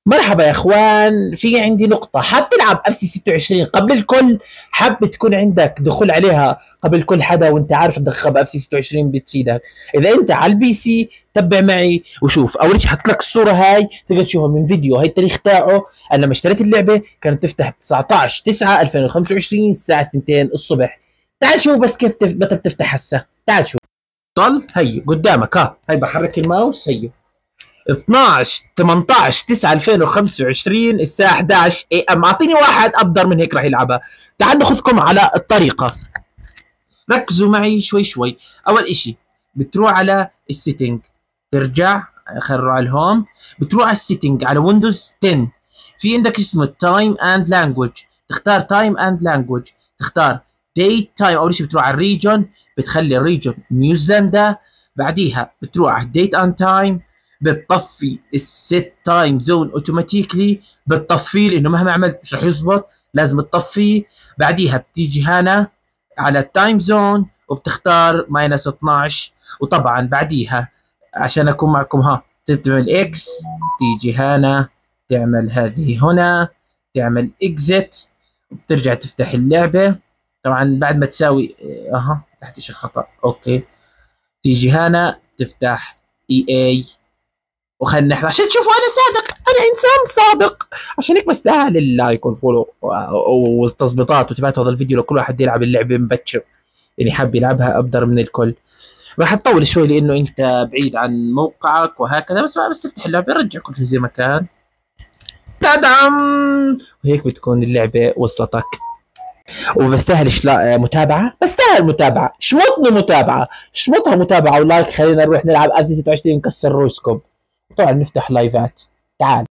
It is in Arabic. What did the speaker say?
مرحبا يا اخوان، في عندي نقطة. حاب تلعب اف سي 26 قبل الكل؟ حاب تكون عندك دخول عليها قبل كل حدا وانت عارف تدخل باف سي 26 بتفيدك. اذا انت على البي سي تبع معي وشوف. اول شيء حط لك الصورة هاي تقدر تشوفها من فيديو. هاي التاريخ تاعه. انا لما اشتريت اللعبة كانت تفتح 19/9/2025 الساعة 2 الصبح. تعال شوف بس كيف متى بتفتح هسه. تعال شوف. طل هي قدامك. هاي بحرك الماوس. هي 12/18/9/2025 الساعة 11 اي ام. اعطيني واحد ابدر من هيك راح يلعبها. تعال ناخذكم على الطريقة. ركزوا معي شوي شوي. اول اشي بتروح على السيتنج، ترجع خلينا نروح على الهوم. بتروح على السيتنج على ويندوز 10. في عندك اسمه تايم اند لانجوج. تختار تايم اند لانجوج، تختار ديت تايم. اول شيء بتروح على الريجون، بتخلي الريجون نيوزيلندا. بعديها بتروح على ديت اند تايم، بتطفي الست تايم زون اوتوماتيكلي. بتطفيه لانه مهما عملت مش رح يزبط، لازم تطفيه. بعديها بتيجي هنا على التايم زون وبتختار ماينس 12. وطبعا بعديها عشان اكون معكم تعمل اكس، تيجي هنا تعمل هذه هنا، تعمل اكزت، وبترجع تفتح اللعبة. طبعا بعد ما تساوي تحت شيء خطأ. اوكي، تيجي هنا تفتح اي اي. وخلينا نحن عشان تشوفوا انا صادق، انا انسان صادق. عشان هيك بستاهل اللايك والفولو والتظبيطات وتبعت هذا الفيديو لكل واحد يلعب اللعبه مبكر، يعني حاب يلعبها ابدر من الكل. راح تطول شوي لانه انت بعيد عن موقعك وهكذا، بس تفتح اللعبه يرجع كل شيء زي ما كان. تدعم، وهيك بتكون اللعبه وصلتك. وبستاهل متابعه، بستاهل متابعه. شمطني متابعه، شمطها متابعه ولايك. خلينا نروح نلعب اف سي 26 نكسر روسكم. طبعا نفتح لايفات. تعال.